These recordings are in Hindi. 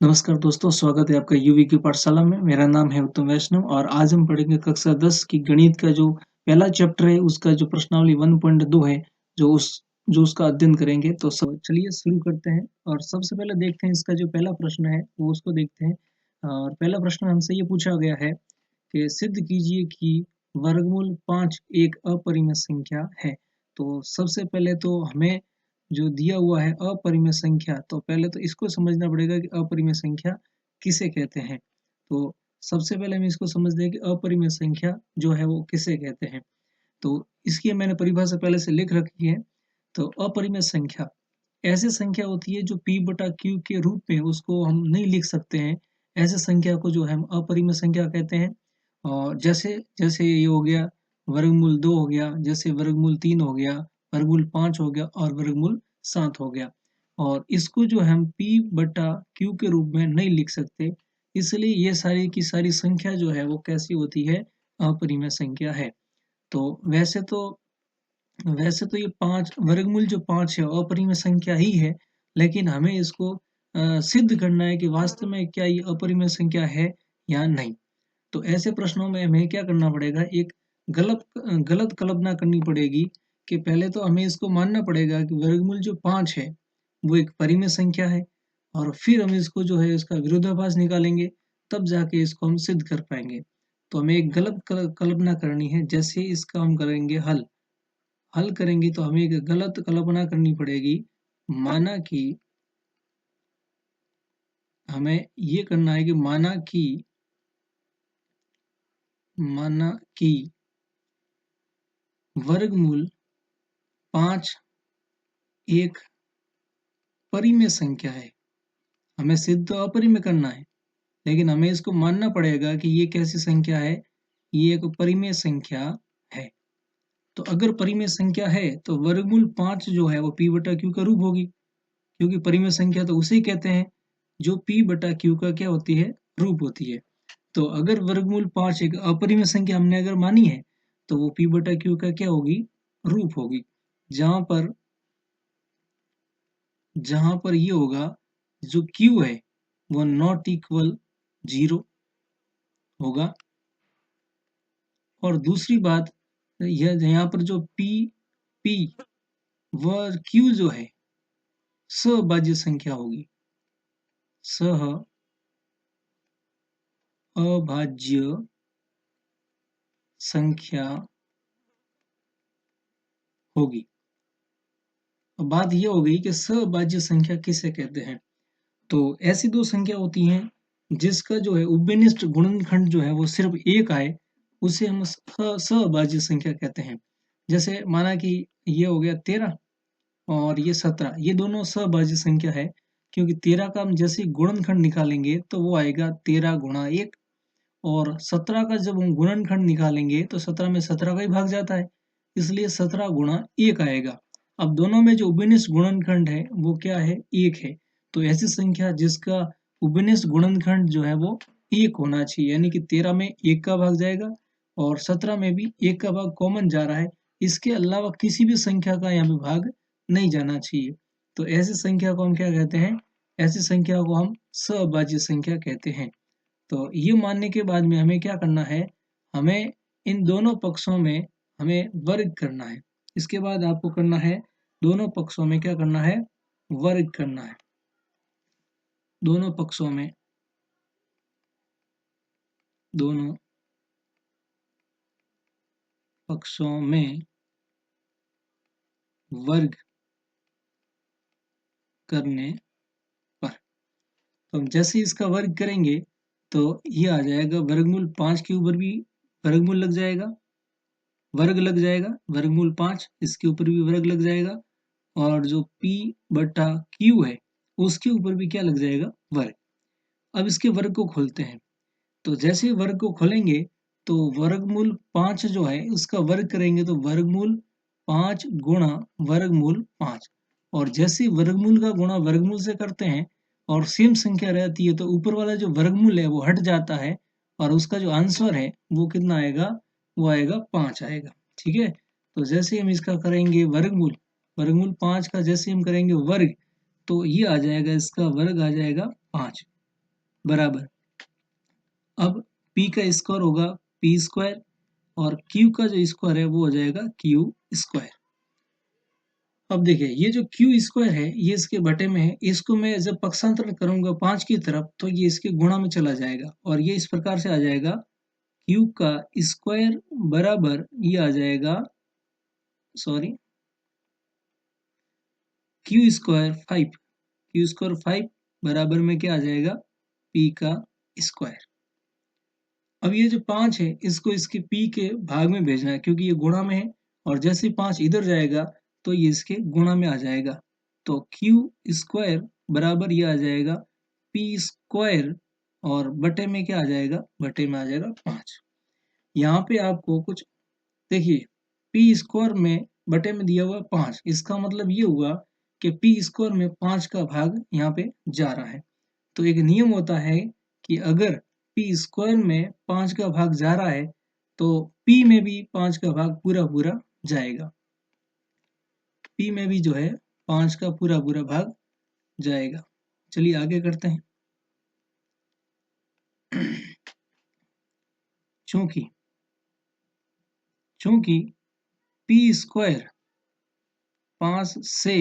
नमस्कार दोस्तों, स्वागत है आपका यूवी की पाठशाला में। मेरा नाम है उत्तम वैष्णव और आज हम पढ़ेंगे कक्षा 10 की गणित का जो पहला चैप्टर है उसका जो प्रश्नावली 1.2 है जो उसका अध्ययन करेंगे। तो सब चलिए शुरू करते हैं और सबसे पहले देखते हैं इसका जो पहला प्रश्न है वो उसको देखते हैं। और पहला प्रश्न हमसे ये पूछा गया है कि सिद्ध कीजिए कि वर्गमूल 5 एक अपरिमेय संख्या है। तो सबसे पहले तो हमें जो दिया हुआ है अपरिमेय संख्या, तो पहले तो इसको समझना पड़ेगा कि अपरिमेय संख्या किसे कहते हैं। तो सबसे पहले हम इसको समझते हैं कि अपरिमेय संख्या जो है वो किसे कहते हैं। तो इसकी मैंने परिभाषा पहले से लिख रखी है। तो अपरिमेय संख्या ऐसी संख्या होती है जो p बटा q के रूप में उसको हम नहीं लिख सकते हैं। ऐसे संख्या को जो है हम अपरिमेय संख्या कहते हैं। और जैसे जैसे ये हो गया वर्गमूल 2 हो गया, जैसे वर्गमूल 3 हो गया, वर्गमूल 5 हो गया और वर्गमूल 7 हो गया। और इसको जो हम p बटा q के रूप में नहीं लिख सकते, इसलिए ये सारी की सारी संख्या जो है वो कैसी होती है, अपरिमेय संख्या है। तो वैसे तो ये 5 वर्गमूल जो 5 है अपरिमेय संख्या ही है, लेकिन हमें इसको सिद्ध करना है कि वास्तव में क्या ये अपरिमेय संख्या है या नहीं। तो ऐसे प्रश्नों में हमें क्या करना पड़ेगा, एक गलत कल्पना करनी पड़ेगी कि पहले तो हमें इसको मानना पड़ेगा कि वर्गमूल जो 5 है वो एक परिमेय संख्या है, और फिर हम इसको जो है इसका विरोधाभास निकालेंगे, तब जाके इसको हम सिद्ध कर पाएंगे। तो हमें एक गलत कल्पना करनी है। जैसे इसका हम करेंगे हल करेंगे तो हमें एक गलत कल्पना करनी पड़ेगी। माना कि हमें ये करना है कि माना कि वर्गमूल 5 एक परिमेय संख्या है। हमें सिद्ध तो अपरिमेय करना है, लेकिन हमें इसको मानना पड़ेगा कि ये कैसी संख्या है, ये एक परिमेय संख्या है। तो अगर परिमेय संख्या है तो वर्गमूल 5 जो है वो p बटा q का रूप होगी, क्योंकि परिमेय संख्या तो उसे ही कहते हैं जो p बटा q का क्या होती है, रूप होती है। तो अगर वर्गमूल 5 एक अपरिमेय संख्या हमने अगर मानी है तो वो p बटा q का क्या होगी, रूप होगी। जहां पर ये होगा जो q है वो नॉट इक्वल 0 होगा। और दूसरी बात, यह यहाँ पर जो p व q जो है सहभाज्य संख्या होगी, अभाज्य संख्या होगी। अब बात यह हो गई कि सहभाज्य संख्या किसे कहते हैं। तो ऐसी दो संख्या होती हैं जिसका जो है उभयनिष्ठ गुणनखंड जो है वो सिर्फ एक आए, उसे हम सहभाज्य संख्या कहते हैं। जैसे माना कि ये हो गया 13 और ये 17, ये दोनों सहभाज्य संख्या है, क्योंकि 13 का हम जैसे गुणनखंड निकालेंगे तो वो आएगा 13 गुणा 1, और 17 का जब हम गुणनखंड निकालेंगे तो 17 में 17 का ही भाग जाता है, इसलिए 17 गुणा 1 आएगा। अब दोनों में जो उभयनिष्ठ गुणनखंड है वो क्या है, 1 है। तो ऐसी संख्या जिसका उभयनिष्ठ गुणनखंड जो है वो 1 होना चाहिए, यानी कि 13 में 1 का भाग जाएगा और 17 में भी 1 का भाग कॉमन जा रहा है। इसके अलावा किसी भी संख्या का यहाँ पे भाग नहीं जाना चाहिए। तो ऐसी संख्या को हम क्या कहते हैं, ऐसी संख्या को हम सहभाज्य संख्या कहते हैं। तो ये मानने के बाद में हमें क्या करना है, हमें इन दोनों पक्षों में हमें वर्ग करना है। इसके बाद आपको करना है दोनों पक्षों में क्या करना है, वर्ग करना है। दोनों पक्षों में वर्ग करने पर, तो हम जैसे इसका वर्ग करेंगे तो ये आ जाएगा वर्गमूल 5 के ऊपर भी वर्गमूल लग जाएगा, वर्ग लग जाएगा, वर्गमूल 5 इसके ऊपर भी वर्ग लग जाएगा, और जो p बटा q है उसके ऊपर भी क्या लग जाएगा, वर्ग। अब इसके वर्ग को खोलते हैं। तो जैसे ही वर्ग को खोलेंगे तो वर्गमूल 5 जो है उसका वर्ग करेंगे तो वर्गमूल 5 गुणा वर्गमूल 5, और जैसे ही वर्गमूल का गुणा वर्गमूल से करते हैं और सेम संख्या रहती है तो ऊपर वाला जो वर्गमूल है वो हट जाता है, और उसका जो आंसर है वो कितना आएगा, वो आएगा 5 आएगा। ठीक है। तो जैसे हम इसका करेंगे वर्गमूल, वर्गमूल 5 का जैसे हम करेंगे वर्ग, तो ये आ जाएगा, इसका वर्ग आ जाएगा 5। बराबर, अब p का स्क्वायर होगा p स्क्वायर और q का जो स्क्वायर है वो हो जाएगा q स्क्वायर। अब देखिए ये जो q स्क्वायर है ये इसके बटे में है, इसको मैं जब पक्षांतरण करूंगा 5 की तरफ तो ये इसके गुणा में चला जाएगा और ये इस प्रकार से आ जाएगा q का स्क्वायर बराबर ये आ जाएगा, sorry, q square 5, q square 5 बराबर में क्या आ जाएगा p का स्क्वायर। अब ये जो 5 है इसको इसके p के भाग में भेजना है क्योंकि ये गुणा में है और जैसे 5 इधर जाएगा तो ये इसके गुणा में आ जाएगा, तो q स्क्वायर बराबर ये आ जाएगा p स्क्वायर और बटे में क्या आ जाएगा, बटे में आ जाएगा 5। यहाँ पे आपको कुछ देखिए, p स्क्वायर में बटे में दिया हुआ 5, इसका मतलब ये हुआ कि p स्क्वायर में 5 का भाग यहाँ पे जा रहा है। तो एक नियम होता है कि अगर p स्क्वायर में 5 का भाग जा रहा है तो p में भी 5 का भाग पूरा पूरा जाएगा, p में भी जो है 5 का पूरा पूरा भाग जाएगा। चलिए आगे करते हैं। चूंकि चूंकि p स्क्वायर 5 से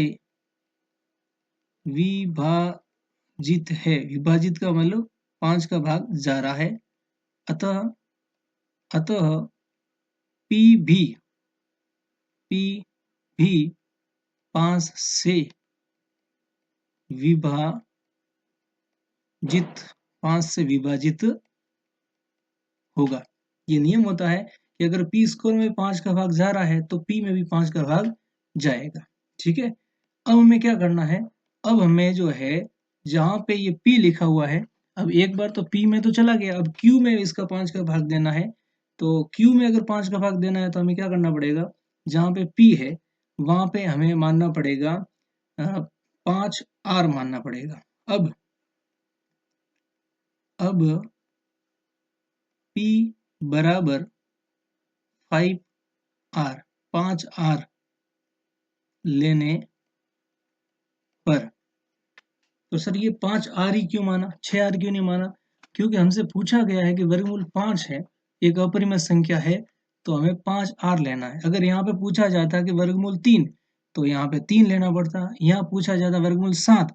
विभाजित है, विभाजित का मतलब 5 का भाग जा रहा है, अतः अतः p भी p भी 5 से विभाजित 5 से विभाजित होगा। ये नियम होता है कि अगर p स्क्वायर में 5 का भाग जा रहा है तो p में भी 5 का भाग जाएगा। ठीक है, अब हमें क्या करना है, अब हमें जो है जहां पे ये p लिखा हुआ है, अब एक बार तो p में तो चला गया, अब q में इसका 5 का भाग देना है। तो q में अगर 5 का भाग देना है तो हमें क्या करना पड़ेगा, जहां पे p है वहां पे हमें मानना पड़ेगा 5r मानना पड़ेगा। अब p बराबर 5r, 5r लेने पर, तो सर ये 5r ही क्यों माना, 6r क्यों नहीं माना? क्योंकि हमसे पूछा गया है कि वर्गमूल 5 है, एक अपरिमेय संख्या है, तो हमें 5r लेना है। अगर यहाँ पे पूछा जाता कि वर्गमूल 3 तो यहाँ पे 3 लेना पड़ता, यहाँ पूछा जाता वर्गमूल 7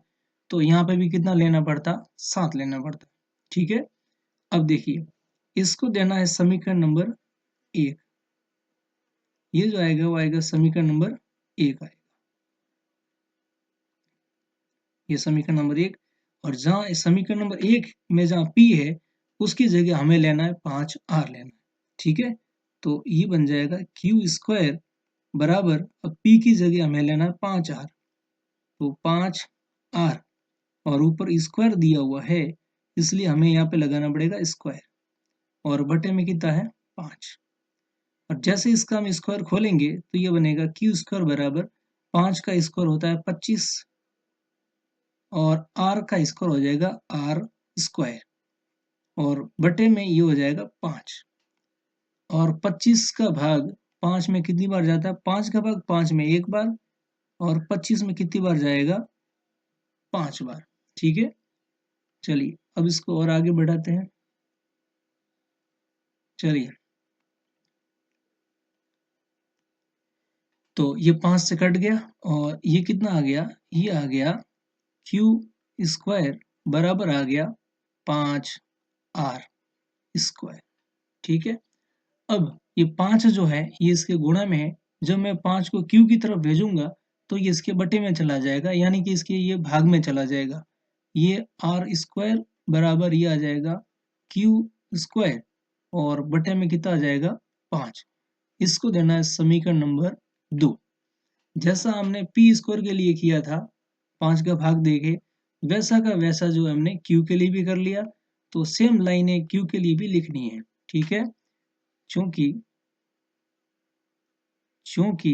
तो यहाँ पे भी कितना लेना पड़ता, 7 लेना पड़ता। ठीक है, अब देखिए इसको देना है समीकरण नंबर 1, ये जो आएगा वो आएगा समीकरण नंबर 1 आएगा, ये समीकरण नंबर 1। और जहाँ समीकरण नंबर 1 में जहाँ p है उसकी जगह हमें लेना है 5r लेना है। ठीक है, तो ये बन जाएगा q स्क्वायर बराबर, अब p की जगह हमें लेना है 5r, तो 5r और ऊपर स्क्वायर दिया हुआ है इसलिए हमें यहाँ पे लगाना पड़ेगा स्क्वायर और बटे में कितना है 5। और जैसे इसका हम स्क्वायर खोलेंगे तो ये बनेगा q स्क्वायर बराबर 5 का स्क्वायर होता है 25 और r का स्क्वायर हो जाएगा r स्क्वायर और बटे में ये हो जाएगा 5 और 25 का भाग 5 में कितनी बार जाता है, 5 का भाग 5 में एक बार और 25 में कितनी बार जाएगा, 5 बार। ठीक है, चलिए अब इसको और आगे बढ़ाते हैं। चलिए तो ये 5 से कट गया और ये कितना आ गया, ये आ गया q स्क्वायर बराबर आ गया 5r स्क्वायर। ठीक है, अब ये 5 जो है ये इसके गुणा में है, जब मैं 5 को q की तरफ भेजूंगा तो ये इसके बटे में चला जाएगा, यानी कि इसके ये भाग में चला जाएगा, ये r स्क्वायर बराबर ये आ जाएगा q स्क्वायर और बटे में कितना आ जाएगा 5। इसको देना है समीकरण नंबर 2। जैसा हमने p स्क्वायर के लिए किया था 5 का भाग देके, वैसा का वैसा जो हमने q के लिए भी कर लिया, तो सेम लाइनें q के लिए भी लिखनी है। ठीक है, चूंकि चूंकि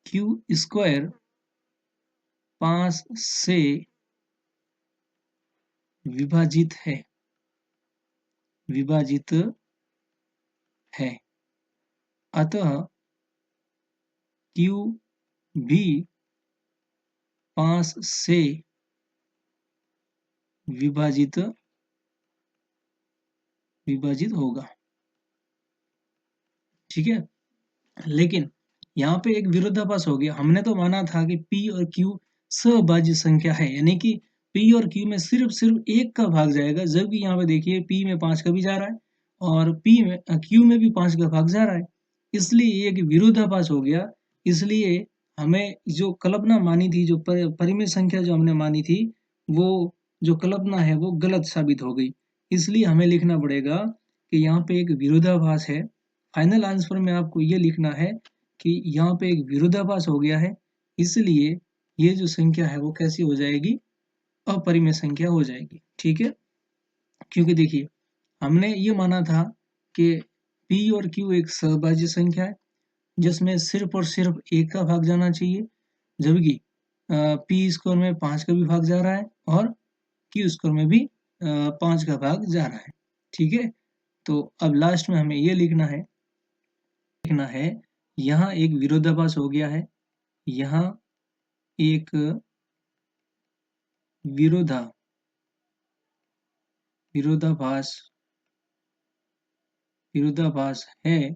q स्क्वायर 5 से विभाजित है अतः q भी 5 से विभाजित विभाजित होगा। ठीक है, लेकिन यहाँ पे एक विरोधाभास हो गया। हमने तो माना था कि P और Q सहभाज्य संख्या है, यानी कि P और Q में सिर्फ एक का भाग जाएगा, जबकि यहाँ पे देखिए P में 5 का भी जा रहा है और Q में भी 5 का भाग जा रहा है, इसलिए एक विरोधाभास हो गया। इसलिए हमें जो कल्पना मानी थी, जो परिमेय संख्या जो हमने मानी थी, वो जो कल्पना है वो गलत साबित हो गई। इसलिए हमें लिखना पड़ेगा कि यहाँ पे एक विरोधाभास है। फाइनल आंसर में आपको ये लिखना है कि यहाँ पे एक विरोधाभास हो गया है, इसलिए ये जो संख्या है वो कैसी हो जाएगी, अपरिमेय संख्या हो जाएगी। ठीक है, क्योंकि देखिए हमने ये माना था कि P और Q एक सहभाज्य संख्या है जिसमें सिर्फ और सिर्फ एक का भाग जाना चाहिए, जबकि P स्क्वायर में 5 का भी भाग जा रहा है और Q स्क्वायर में भी 5 का भाग जा रहा है। ठीक है, तो अब लास्ट में हमें ये लिखना है यहाँ एक विरोधाभास हो गया है, यहाँ एक विरोधाभास है,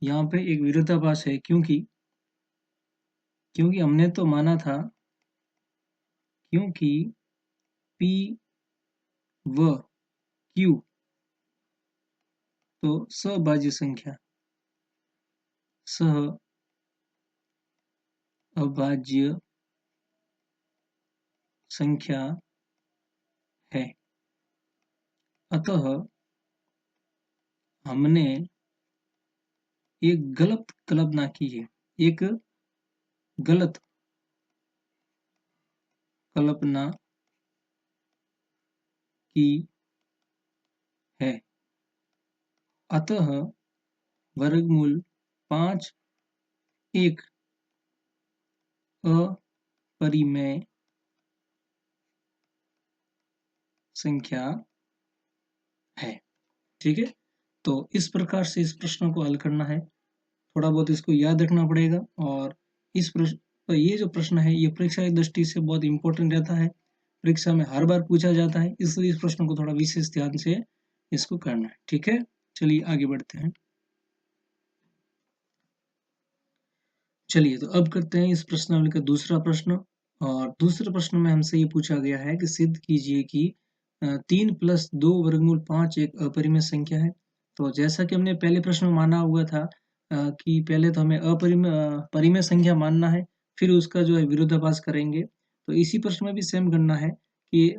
यहाँ पे एक विरोधाभास है, क्योंकि हमने तो माना था, क्योंकि P व Q तो सहभाज्य संख्या है, अतः हमने एक गलत कल्पना की है, एक गलत कल्पना की है, अतः वर्गमूल 5 एक अपरिमेय संख्या है। ठीक है, तो इस प्रकार से इस प्रश्न को हल करना है, थोड़ा बहुत इसको याद रखना पड़ेगा। और इस प्रश्न तो ये जो प्रश्न है ये परीक्षा की दृष्टि से बहुत इंपॉर्टेंट रहता है, परीक्षा में हर बार पूछा जाता है, इसलिए इस प्रश्न को थोड़ा विशेष ध्यान से इसको करना है। ठीक है, चलिए आगे बढ़ते हैं। चलिए तो अब करते हैं इस प्रश्नावली का दूसरा प्रश्न, और दूसरे प्रश्न में हमसे ये पूछा गया है कि सिद्ध कीजिए कि 3 + 2 वर्गमूल 5 एक अपरिमेय संख्या है। तो जैसा कि हमने पहले प्रश्न में माना हुआ था कि पहले तो हमें परिमेय संख्या मानना है, फिर उसका जो है विरोधाभास करेंगे। तो इसी प्रश्न में भी सेम करना है कि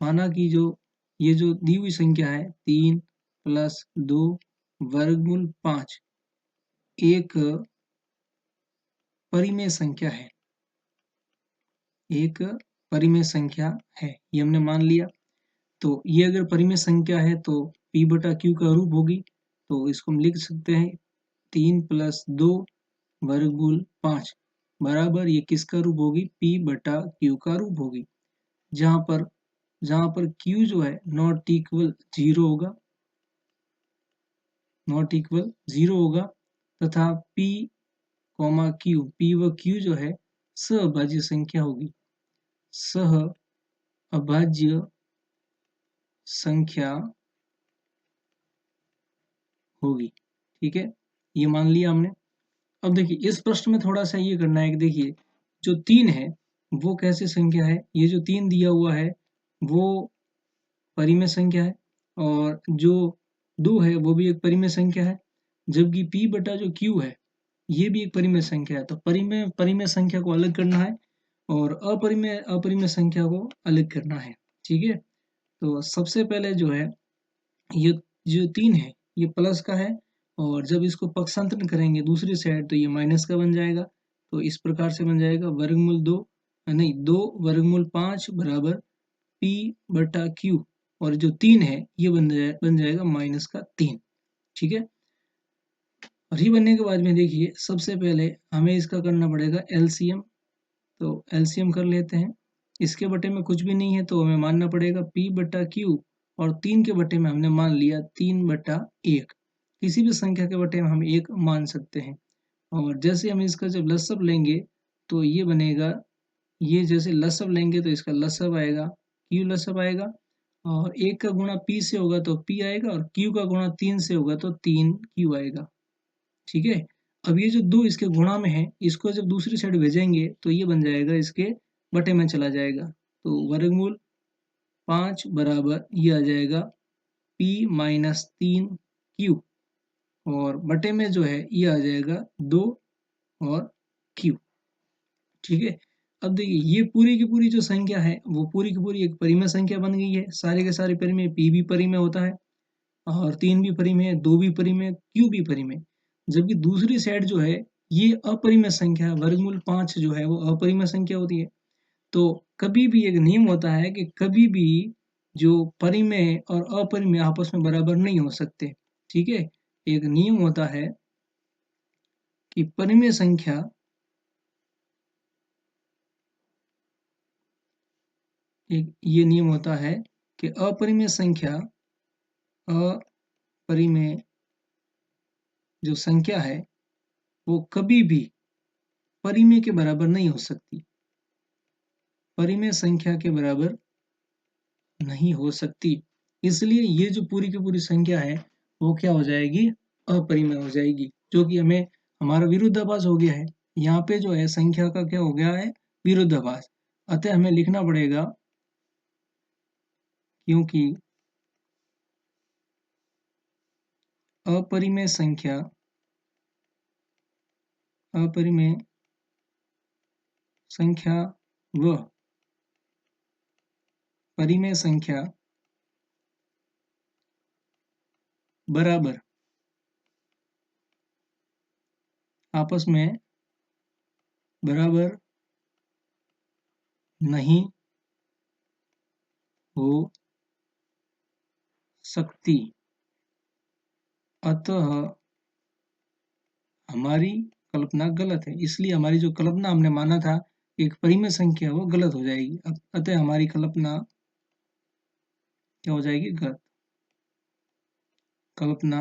माना कि जो ये जो दी हुई संख्या है 3 + 2 वर्गमूल 5 एक परिमेय संख्या है, एक परिमेय संख्या है, ये हमने मान लिया। तो ये अगर परिमेय संख्या है तो P बटा Q का रूप होगी, तो इसको हम लिख सकते हैं 3 + 2 वर्गमूल 5 बराबर ये किसका रूप होगी, P बटा Q का रूप होगी, जहां पर Q जो है नॉट इक्वल 0 होगा, तथा P, Q, P व Q जो है सहभाज्य संख्या होगी, सहअभाज्य संख्या होगी। ठीक है, ये मान लिया हमने। अब देखिए इस प्रश्न में थोड़ा सा ये करना है कि देखिए जो 3 है वो कैसे संख्या है, ये जो 3 दिया हुआ है वो परिमेय संख्या है, और जो 2 है वो भी एक परिमेय संख्या है, जबकि P बटा जो Q है ये भी एक परिमेय संख्या है। तो परिमेय संख्या को अलग करना है और अपरिमेय संख्या को अलग करना है। ठीक है, तो सबसे पहले जो है ये जो 3 है ये प्लस का है, और जब इसको पक्षांतरण करेंगे दूसरी साइड तो ये माइनस का बन जाएगा। तो इस प्रकार से बन जाएगा वर्गमूल 2 वर्गमूल 5 बराबर P बटा Q, और जो 3 है ये बन जाएगा -3। ठीक है, और ये बनने के बाद में देखिए सबसे पहले हमें इसका करना पड़ेगा LCM। तो LCM कर लेते हैं, इसके बटे में कुछ भी नहीं है तो हमें मानना पड़ेगा P बटा Q, और 3 के बटे में हमने मान लिया 3/1। किसी भी संख्या के बटे में हम 1 मान सकते हैं, और जैसे हम इसका जब लसअप लेंगे तो ये बनेगा, ये जैसे लसब लेंगे तो इसका लसब आएगा, क्यू लसब आएगा, और 1 का गुणा p से होगा तो p आएगा, और q का गुणा 3 से होगा तो 3q आएगा। ठीक है, अब ये जो 2 इसके गुणा में है, इसको जब दूसरी साइड भेजेंगे तो ये बन जाएगा इसके बटे में चला जाएगा, तो वर्गमूल 5 बराबर ये आ जाएगा p माइनस 3q, और बटे में जो है ये आ जाएगा 2 और q। ठीक है, अब देखिए ये पूरी की पूरी जो संख्या है वो पूरी की पूरी एक परिमेय संख्या बन गई है, सारे के सारे परिमेय, p भी परिमेय होता है, और 3 भी परिमेय, 2 भी परिमेय, q भी परिमेय। जबकि दूसरी साइड जो है ये अपरिमेय संख्या, वर्गमूल 5 जो है वो अपरिमेय संख्या होती है। तो कभी भी एक नियम होता है कि कभी भी जो परिमेय और अपरिमेय आपस में बराबर नहीं हो सकते। ठीक है, एक नियम होता है कि परिमेय संख्या एक ये नियम होता है कि अपरिमेय संख्या, अपरिमेय जो संख्या है वो कभी भी परिमेय के बराबर नहीं हो सकती, परिमेय संख्या के बराबर नहीं हो सकती। इसलिए ये जो पूरी की पूरी संख्या है वो क्या हो जाएगी, अपरिमेय हो जाएगी, जो कि हमें हमारा विरोधाभास हो गया है। यहाँ पे जो है संख्या का क्या हो गया है, विरोधाभास। अतः हमें लिखना पड़ेगा, क्योंकि अपरिमेय संख्या, अपरिमेय संख्या व परिमेय संख्या बराबर आपस में बराबर नहीं हो सकती। अतः हमारी कल्पना गलत है, इसलिए हमारी जो कल्पना हमने माना था एक परिमेय संख्या वो गलत हो जाएगी। अतः हमारी कल्पना क्या हो जाएगी, गलत। कल्पना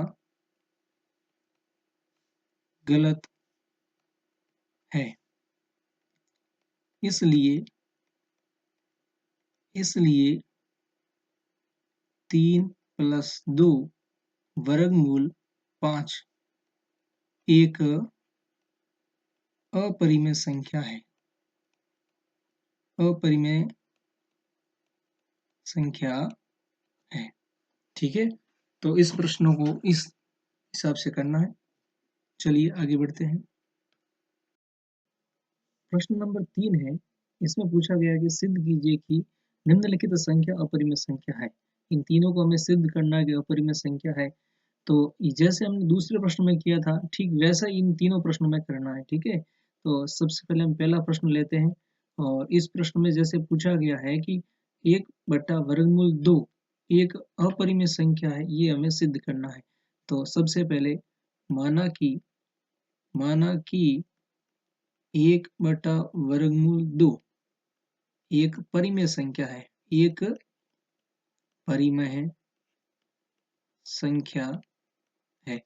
गलत है। इसलिए इसलिए 3 प्लस 2 वर्गमूल 5 एक अपरिमेय संख्या है, अपरिमेय संख्या है। ठीक है, तो इस प्रश्नों को इस हिसाब से करना है। चलिए आगे बढ़ते हैं। प्रश्न नंबर 3 है, इसमें पूछा गया है कि सिद्ध कीजिए कि निम्नलिखित संख्या अपरिमेय संख्या है। इन तीनों को हमें सिद्ध करना है कि अपरिमेय संख्या है। तो जैसे हमने दूसरे प्रश्न में किया था ठीक वैसा इन तीनों प्रश्नों में करना है। ठीक है, तो सबसे पहले हम पहला प्रश्न लेते हैं, और इस प्रश्न में जैसे पूछा गया है कि 1/वर्गमूल 2 एक अपरिमेय संख्या है, ये हमें सिद्ध करना है। तो सबसे पहले माना कि 1/वर्गमूल 2 एक परिमेय संख्या है, एक परिमेय संख्या है।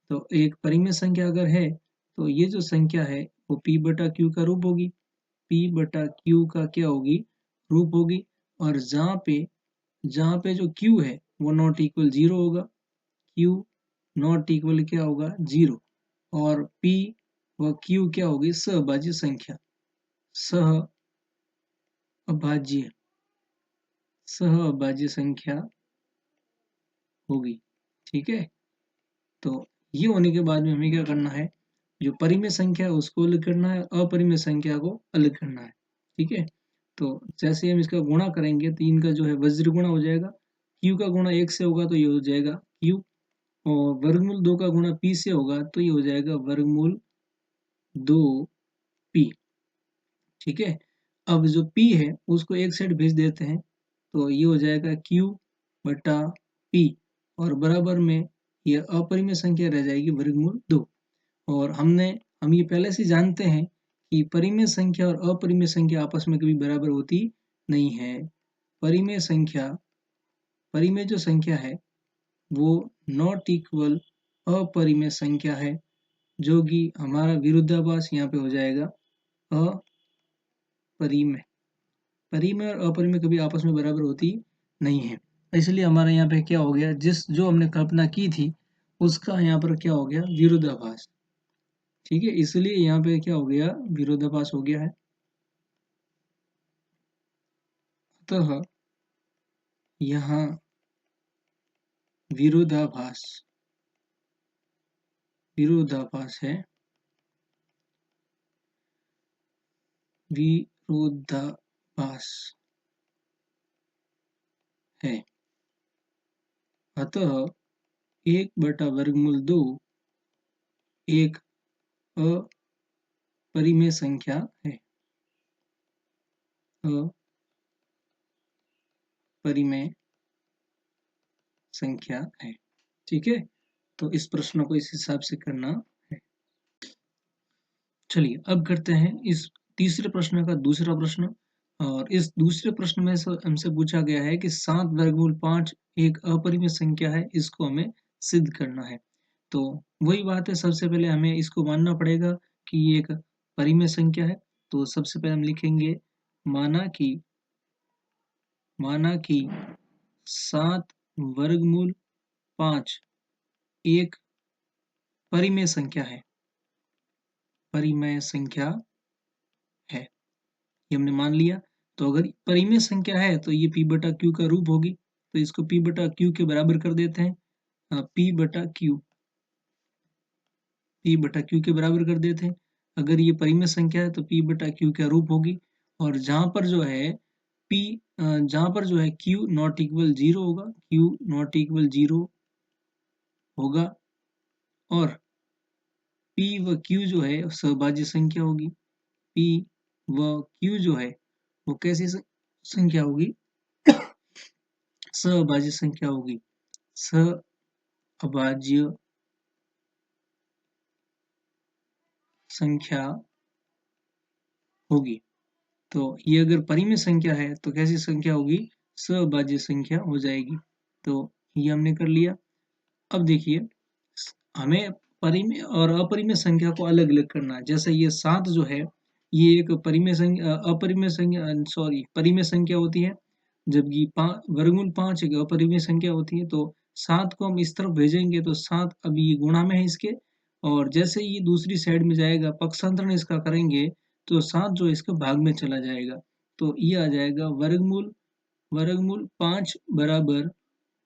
तो एक परिमेय संख्या अगर है तो ये जो संख्या है वो p/q का रूप होगी, p/q का क्या होगी, रूप होगी। और जहाँ पे जो q है वो नॉट इक्वल 0 होगा, q नॉट इक्वल क्या होगा, 0। और p व q क्या होगी, सहभाज्य संख्या, सहअभाज्य सहअभाज्य संख्या होगी। ठीक है, तो ये होने के बाद में हमें क्या करना है, जो परिमेय संख्या है उसको अलग करना है, अपरिमेय संख्या को अलग करना है। ठीक है, तो जैसे हम इसका गुणा करेंगे तो इनका जो है वज्र गुणा हो जाएगा, q का गुणा 1 से होगा तो ये हो जाएगा q, और वर्गमूल 2 का गुणा p से होगा तो ये हो जाएगा वर्गमूल 2p। ठीक है, अब जो p है उसको एक साइड भेज देते हैं तो ये हो जाएगा q/p, और बराबर में ये अपरिमेय संख्या रह जाएगी वर्गमूल 2। और हम ये पहले से जानते हैं कि परिमेय संख्या और अपरिमेय संख्या आपस में कभी बराबर होती नहीं है। परिमेय जो संख्या है वो नॉट इक्वल अपरिमेय संख्या है, जो कि हमारा विरोधाभास यहाँ पे हो जाएगा अपरिमेय। परिमेय और अपरिमेय कभी आपस में बराबर होती नहीं है, इसलिए हमारे यहाँ पे क्या हो गया, जो हमने कल्पना की थी उसका यहाँ पर क्या हो गया, विरोधाभास। ठीक है, इसलिए यहाँ पे क्या हो गया, विरोधाभास हो गया है। अतः यहाँ विरोधाभास है, विरोधाभास है। अतः 1/2 एक अपरिमेय संख्या है, अपरिमेय संख्या है। ठीक है, तो इस प्रश्न को इस हिसाब से करना है। चलिए अब करते हैं इस तीसरे प्रश्न का दूसरा प्रश्न। और इस दूसरे प्रश्न में हमसे पूछा गया है कि 7/5 एक अपरिमेय संख्या है, इसको हमें सिद्ध करना है। तो वही बात है, सबसे पहले हमें इसको मानना पड़ेगा कि ये एक परिमेय संख्या है। तो सबसे पहले हम लिखेंगे माना कि 7/5 एक परिमेय संख्या है, परिमेय संख्या है, ये हमने मान लिया। तो अगर परिमेय संख्या है तो ये p/q का रूप होगी, तो इसको p/q के बराबर कर देते हैं। p/q के बराबर कर देते हैं। अगर ये परिमेय संख्या है तो p/q का रूप होगी। और जहां पर जो है q नॉट इक्वल 0 होगा, q नॉट इक्वल 0 होगा, और p व q जो है सहभाज्य संख्या होगी। p व q जो है वो कैसी संख्या होगी, सहभाज्य संख्या होगी, सहभाज्य संख्या होगी। तो ये अगर परिमेय संख्या है तो कैसी संख्या होगी, सहभाज्य संख्या हो जाएगी। तो ये हमने कर लिया। अब देखिए, हमें परिमेय और अपरिमेय संख्या को अलग अलग करना है। जैसे ये 7 जो है, ये एक परिमेय संख्या, अपरिमेय संख्या, सॉरी, परिमेय संख्या होती है, जबकि वर्गमूल 5 एक अपरिमेय संख्या होती है। तो 7 को हम इस तरफ भेजेंगे तो 7 अभी ये गुणा में है इसके, और जैसे ये दूसरी साइड में जाएगा, पक्षांतरण इसका करेंगे तो 7 जो इसके भाग में चला जाएगा। तो ये आ जाएगा वर्गमूल 5 बराबर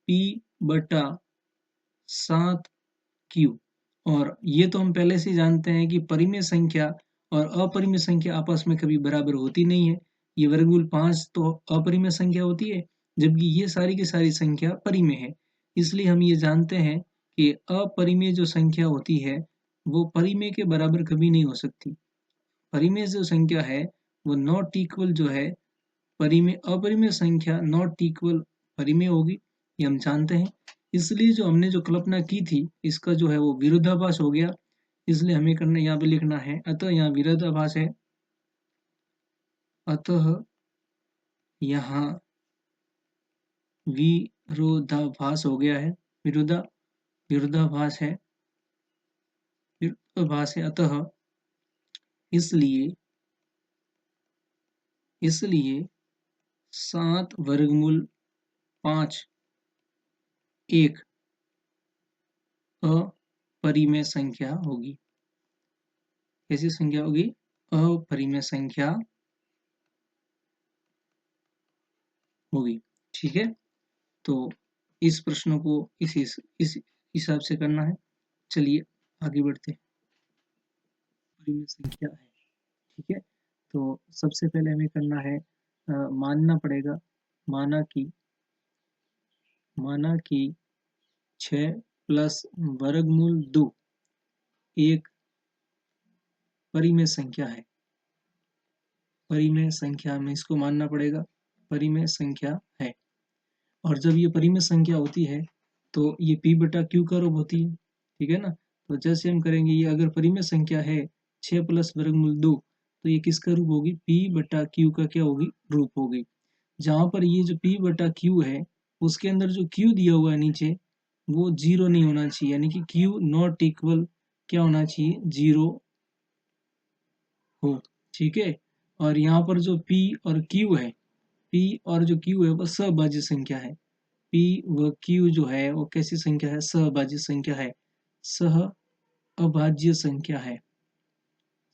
p/7q। और ये तो हम पहले से जानते हैं कि परिमेय संख्या और अपरिमेय संख्या आपस में कभी बराबर होती नहीं है। ये वर्गमूल 5 तो अपरिमेय संख्या होती है, जबकि ये सारी की सारी संख्या परिमेय है। इसलिए हम ये जानते हैं कि अपरिमेय जो संख्या होती है वो परिमेय के बराबर कभी नहीं हो सकती। परिमेय जो संख्या है वो नॉट इक्वल जो है परिमेय, अपरिमेय संख्या नॉट इक्वल परिमेय होगी, ये हम जानते हैं। इसलिए जो हमने जो कल्पना की थी इसका जो है वो विरोधाभास हो गया। इसलिए हमें करना, यहाँ पे लिखना है, अतः यहाँ विरोधाभास है, अतः यहाँ विरोधाभास हो गया है, विरोधाभास है, विरोधाभास है। अतः इसलिए 7/5 एक अपरिमेय संख्या होगी। कैसी संख्या होगी, अपरिमेय संख्या होगी। ठीक है, तो इस प्रश्न को इस हिसाब से करना है। चलिए आगे बढ़ते हैं। परिमेय संख्या है, ठीक है, तो सबसे पहले हमें करना है, मानना पड़ेगा, माना कि 6 प्लस वर्गमूल 2 एक परिमेय संख्या है। परिमेय संख्या में इसको मानना पड़ेगा, परिमेय संख्या है। और जब ये परिमेय संख्या होती है तो ये p/q का रूप होती है। ठीक है ना, तो जैसे हम करेंगे, ये अगर परिमेय संख्या है 6 प्लस वर्गमूल 2, तो ये किसका रूप होगी, p/q का क्या होगी, रूप होगी। जहां पर ये जो p/q है उसके अंदर जो q दिया हुआ है नीचे, वो 0 नहीं होना चाहिए, यानी कि q नॉट इक्वल क्या होना चाहिए, 0 हो। ठीक है। और यहाँ पर जो P और Q है, P और जो Q है वो सहभाज्य संख्या है। P व Q जो है वो कैसी संख्या है? सहभाज्य संख्या है। सह अभाज्य संख्या है।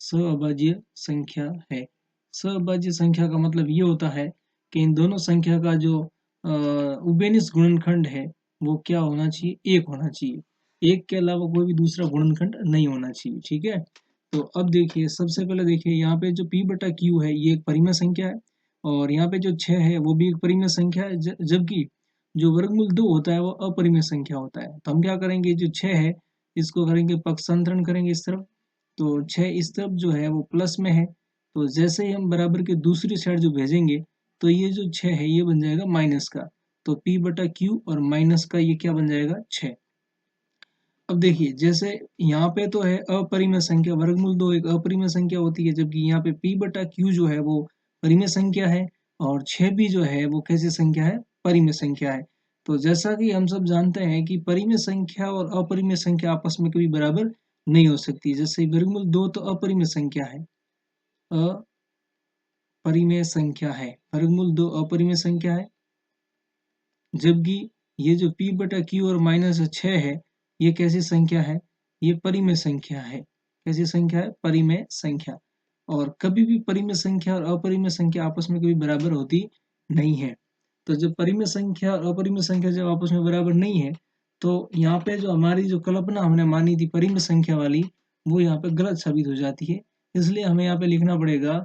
सहअभाज्य संख्या है। सहअभाज्य संख्या का मतलब ये होता है कि इन दोनों संख्या का जो उभयनिष्ठ गुणनखंड है वो क्या होना चाहिए? एक होना चाहिए। एक के अलावा कोई भी दूसरा गुणनखंड नहीं होना चाहिए। ठीक है। तो अब देखिए, सबसे पहले देखिए यहाँ पे जो P बटा Q है ये एक परिमेय संख्या है, और यहाँ पे जो 6 है वो भी एक परिमेय संख्या है, जबकि जो वर्गमूल 2 होता है वो अपरिमेय संख्या होता है। तो हम क्या करेंगे, जो 6 है इसको करेंगे पक्षांतरण करेंगे इस तरफ, तो 6 इस तरफ जो है वो प्लस में है, तो जैसे ही हम बराबर के दूसरी साइड जो भेजेंगे तो ये जो 6 है ये बन जाएगा माइनस का। तो P बटा Q और माइनस का ये क्या बन जाएगा? 6। अब देखिए, जैसे यहाँ पे तो है अपरिमेय संख्या, वर्गमूल 2 एक अपरिमेय संख्या होती है, जबकि यहाँ पे P बटा Q जो है वो परिमेय संख्या है, और 6 भी जो है वो कैसी संख्या है? परिमेय संख्या है। तो जैसा कि हम सब जानते हैं कि परिमेय संख्या और अपरिमेय संख्या आपस में कभी बराबर नहीं हो सकती। जैसे वर्गमूल 2 तो अपरिमेय संख्या है, अपरिमेय संख्या है, वर्गमूल 2 अपरिमेय संख्या है, जबकि ये जो P बटा Q और माइनस 6 है ये कैसी संख्या है? ये परिमेय संख्या है। कैसी संख्या है? परिमेय संख्या। और कभी भी परिमेय संख्या और अपरिमेय संख्या आपस में कभी बराबर होती नहीं है। तो जब परिमेय संख्या और अपरिमेय संख्या जब आपस में बराबर नहीं है, तो यहाँ पे जो हमारी जो कल्पना हमने मानी थी परिमेय संख्या वाली, वो यहाँ पे गलत साबित हो जाती है। इसलिए हमें यहाँ पे लिखना पड़ेगा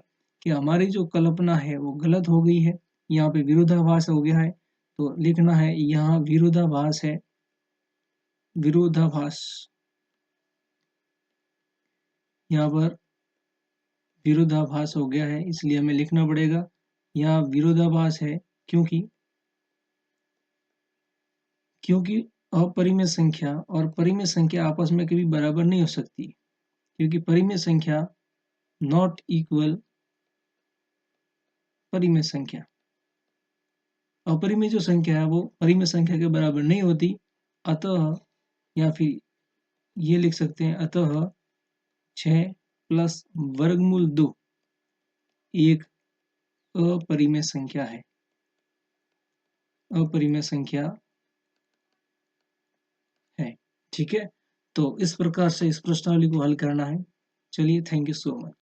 कि हमारी जो कल्पना है वो गलत हो गई है, यहाँ पे विरोधाभास हो गया है। तो लिखना है यहाँ विरोधाभास है, विरोधाभास, यहाँ पर विरोधाभास हो गया है, इसलिए हमें लिखना पड़ेगा यहाँ विरोधाभास है, क्योंकि क्योंकि अपरिमेय संख्या और परिमेय संख्या आपस में कभी बराबर नहीं हो सकती, क्योंकि परिमेय संख्या नॉट इक्वल परिमेय संख्या, अपरिमेय जो संख्या है वो परिमेय संख्या के बराबर नहीं होती। अतः, या फिर ये लिख सकते हैं, अतः 6 प्लस वर्गमूल 2 एक अपरिमेय संख्या है, अपरिमेय संख्या है। ठीक है। तो इस प्रकार से इस प्रश्नावली को हल करना है। चलिए, थैंक यू सो मच।